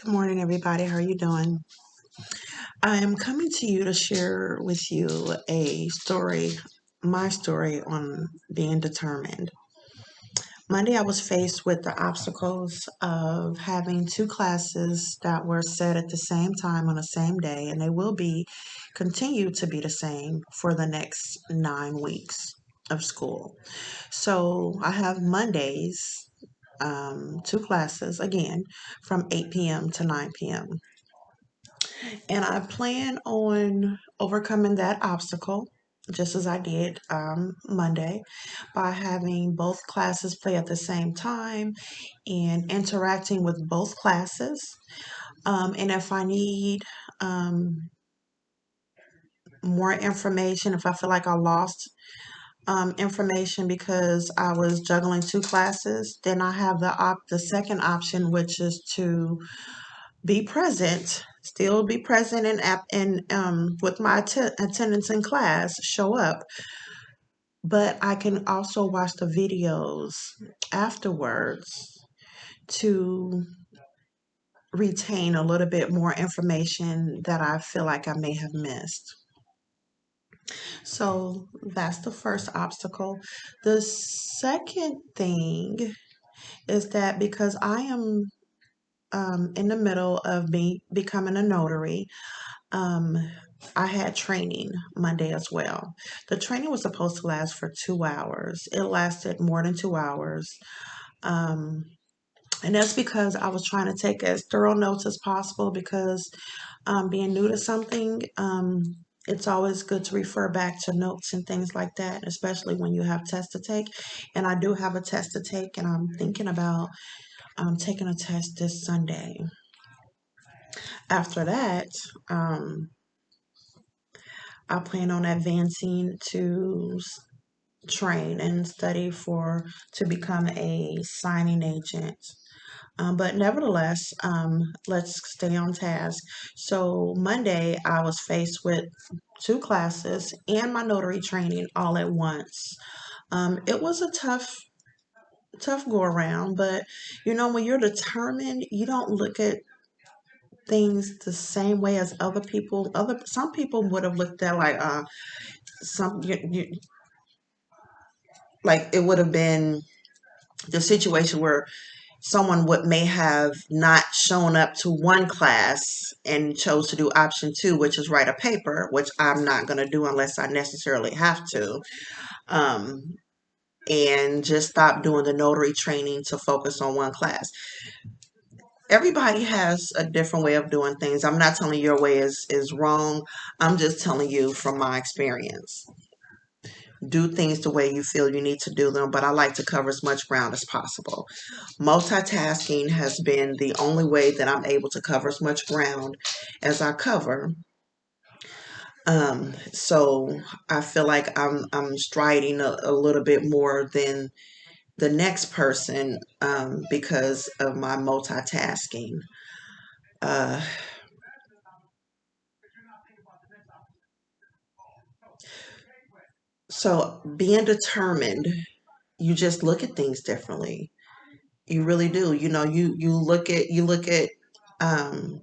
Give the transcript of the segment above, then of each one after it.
Good morning, everybody. How are you doing? I am coming to you to share with you a story, my story on being determined. Monday, I was faced with the obstacles of having two classes that were set at the same time on the same day, and they will be continue to be the same for the next 9 weeks of school. So I have Mondays, two classes again from 8 p.m. to 9 p.m. And I plan on overcoming that obstacle, just as I did Monday, by having both classes play at the same time and interacting with both classes. And if I need um, more information, if I feel like I lost information because I was juggling two classes, then I have the second option, which is to be present, still be present and with my attendance in class, show up. But I can also watch the videos afterwards to retain a little bit more information that I feel like I may have missed. So that's the first obstacle. The second thing is that because I am in the middle of becoming a notary, Um, I had training Monday as well. The training was supposed to last for 2 hours. It lasted more than 2 hours. Um, and that's because I was trying to take as thorough notes as possible because being new to something, it's always good to refer back to notes and things like that, especially when you have tests to take. And I do have a test to take, and I'm thinking about taking a test this Sunday. After that, um, I plan on advancing to train and study for to become a signing agent. But nevertheless, let's stay on task. So Monday, I was faced with two classes and my notary training all at once. It was a tough go around, but when you're determined, you don't look at things the same way as other people. Some people would have looked at like some like it would have been the situation where someone would may have not shown up to one class and chose to do option two, which is write a paper, which I'm not going to do unless I necessarily have to, um, and just stop doing the notary training to focus on one class. Everybody has a different way of doing things. I'm not telling your way is wrong. I'm just telling you from my experience. Do things the way you feel you need to do them, but I like to cover as much ground as possible. Multitasking has been the only way that I'm able to cover as much ground as I cover. So I feel like I'm striding a little bit more than the next person because of my multitasking. Uh, so being determined, you just look at things differently. You really do. Um,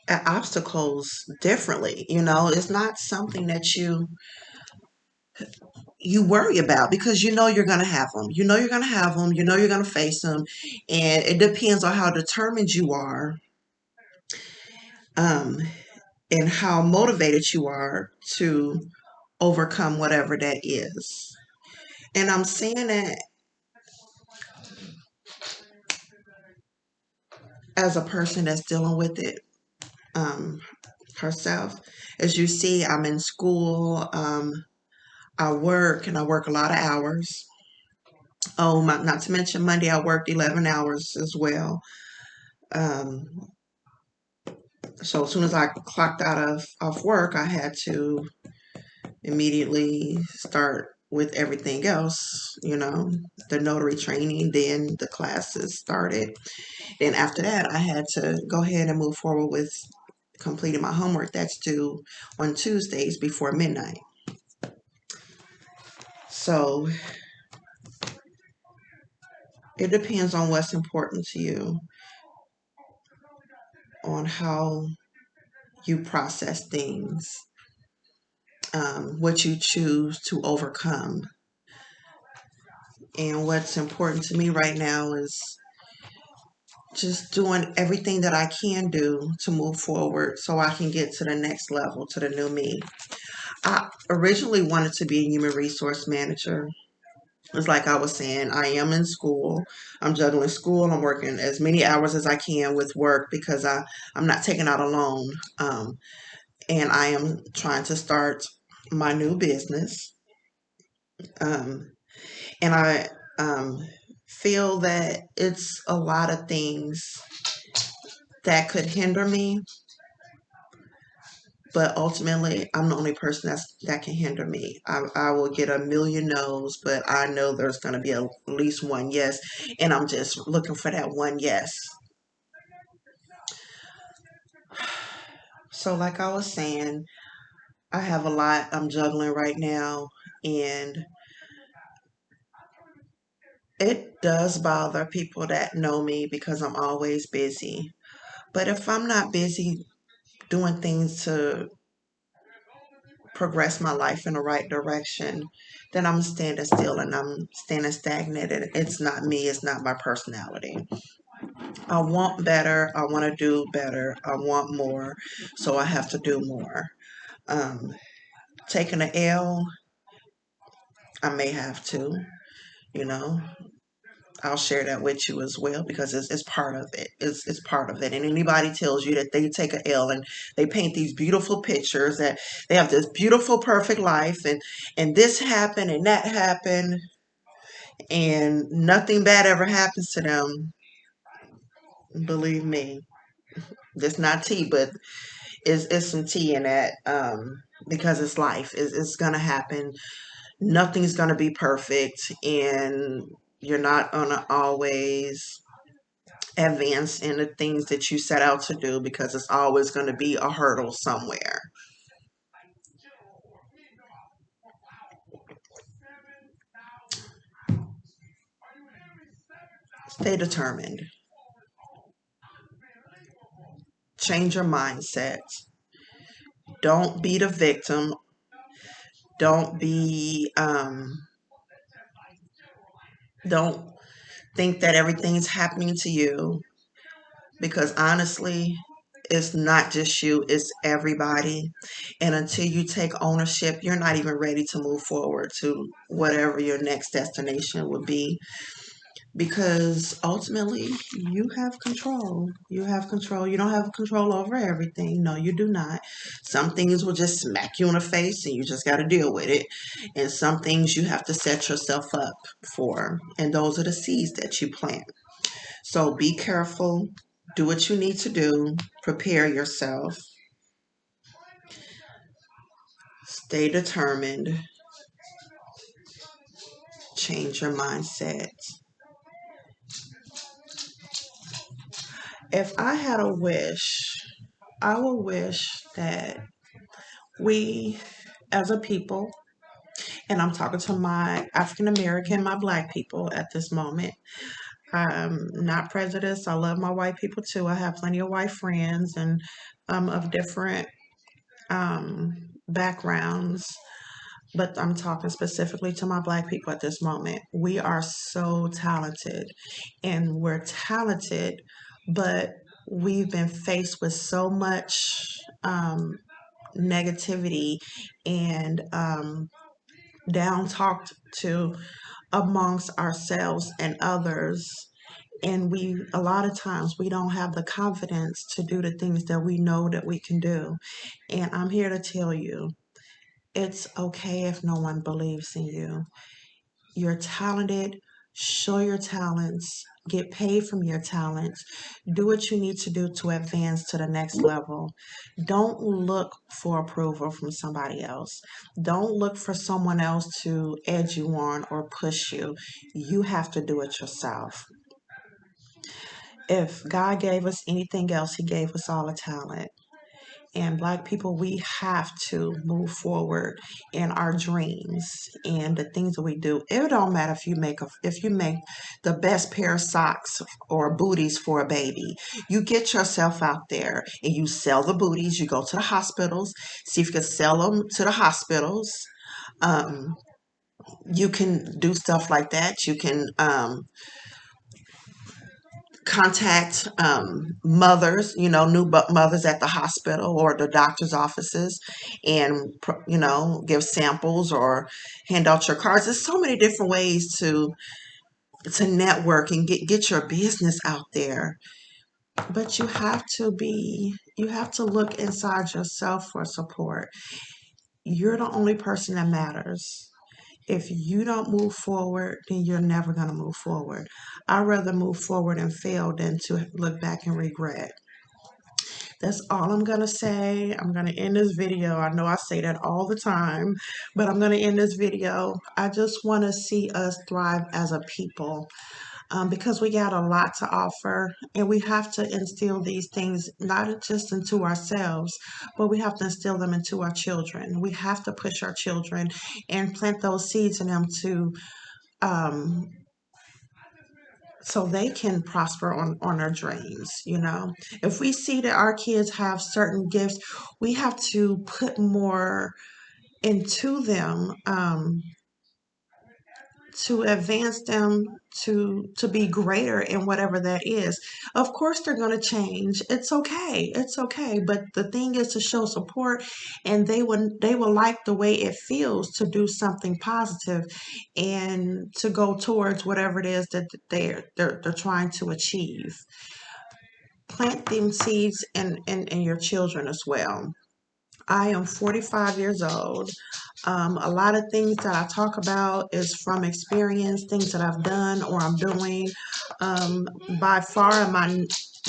at obstacles differently. It's not something that you worry about because you're going to have them. You're going to have them. You're going to face them, and it depends on how determined you are, um, and how motivated you are to overcome whatever that is. And I'm saying that as a person that's dealing with it um, herself. As you see, I'm in school. I work and I work a lot of hours. Oh, not to mention Monday, I worked 11 hours as well. Um, so as soon as I clocked out of work, I had to immediately start with everything else, the notary training, then the classes started. Then after that, I had to go ahead and move forward with completing my homework that's due on Tuesdays before midnight. So it depends on what's important to you. on how you process things, what you choose to overcome. And what's important to me right now is just doing everything that I can do to move forward so I can get to the next level, to the new me. I originally wanted to be a human resource manager. It's like I was saying, I am in school. I'm juggling school. I'm working as many hours as I can with work because I'm not taking out a loan. And I am trying to start my new business. Um, and I feel that it's a lot of things that could hinder me, but ultimately I'm the only person that can hinder me. I will get a million no's, but I know there's going to be at least one yes, and I'm just looking for that one yes. So like I was saying, I have a lot I'm juggling right now, and it does bother people that know me because I'm always busy. But if I'm not busy doing things to progress my life in the right direction, then I'm standing still and I'm standing stagnant. And it's not me, it's not my personality. I want better, I want to do better, I want more, so I have to do more. Um, Taking an L, I may have to, you know. I'll share that with you as well because it's part of it. It's part of it. And anybody tells you that they take a L and they paint these beautiful pictures that they have this beautiful, perfect life and this happened and that happened and nothing bad ever happens to them, believe me, there's not tea, but it's some tea in that because it's life. It's going to happen. Nothing's going to be perfect and you're not going to always advance in the things that you set out to do because it's always going to be a hurdle somewhere. Stay determined. Change your mindset. Don't be the victim. Don't be, don't think that everything's happening to you because honestly, it's not just you, it's everybody. And until you take ownership, you're not even ready to move forward to whatever your next destination would be. Because ultimately you have control. You have control. You don't have control over everything. No, you do not. Some things will just smack you in the face and you just got to deal with it. And some things you have to set yourself up for. And those are the seeds that you plant. So be careful. Do what you need to do. Prepare yourself. Stay determined. Change your mindset. If I had a wish, I would wish that we as a people, and I'm talking to my African American, my Black people at this moment. I'm not prejudiced. I love my white people too. I have plenty of white friends and of different backgrounds, but I'm talking specifically to my Black people at this moment. We are so talented, and we're talented, but we've been faced with so much negativity and down talked to amongst ourselves and others. And we, a lot of times, we don't have the confidence to do the things that we know that we can do. And I'm here to tell you, it's okay if no one believes in you. You're talented. Show your talents. Get paid from your talents. Do what you need to do to advance to the next level. Don't look for approval from somebody else. Don't look for someone else to edge you on or push you. You have to do it yourself. If God gave us anything else, He gave us all a talent. And Black people, we have to move forward in our dreams and the things that we do. It don't matter if you make the best pair of socks or booties for a baby. You get yourself out there and you sell the booties. You go to the hospitals, see if you can sell them to the hospitals. Um, you can do stuff like that. You can contact mothers, mothers at the hospital or the doctor's offices, and give samples or hand out your cards. There's so many different ways to network and get your business out there. But you have to look inside yourself for support. You're the only person that matters. If you don't move forward, then you're never going to move forward. I'd rather move forward and fail than to look back and regret. That's all I'm going to say. I'm going to end this video. I know I say that all the time, but I'm going to end this video. I just want to see us thrive as a people. Because we got a lot to offer, and we have to instill these things not just into ourselves, but we have to instill them into our children. We have to push our children and plant those seeds in them um, so they can prosper on their dreams. If we see that our kids have certain gifts, we have to put more into them. To advance them to be greater in whatever that is. Of course they're going to change. It's okay. It's okay. But the thing is to show support, and they will like the way it feels to do something positive and to go towards whatever it is that they're trying to achieve. Plant them seeds in your children as well. I am 45 years old. A lot of things that I talk about is from experience, things that I've done or I'm doing. Um, by far, am I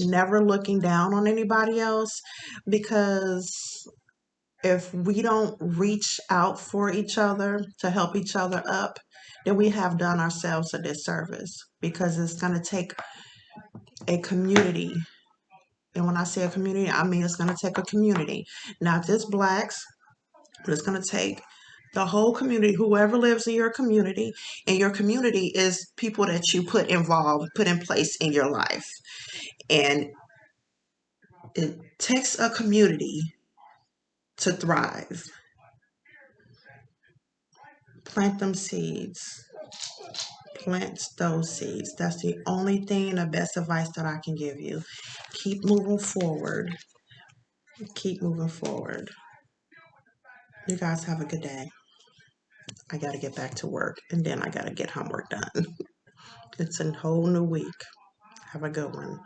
never looking down on anybody else, because if we don't reach out for each other to help each other up, then we have done ourselves a disservice, because it's going to take a community. And when I say a community, I mean it's going to take a community, not just Blacks, but it's going to take the whole community, whoever lives in your community. And your community is people that you put involved, put in place in your life. And it takes a community to thrive. Plant them seeds. Plant those seeds. That's the only thing and the best advice that I can give you. Keep moving forward. Keep moving forward. You guys have a good day. I got to get back to work, and then I got to get homework done. It's a whole new week. Have a good one.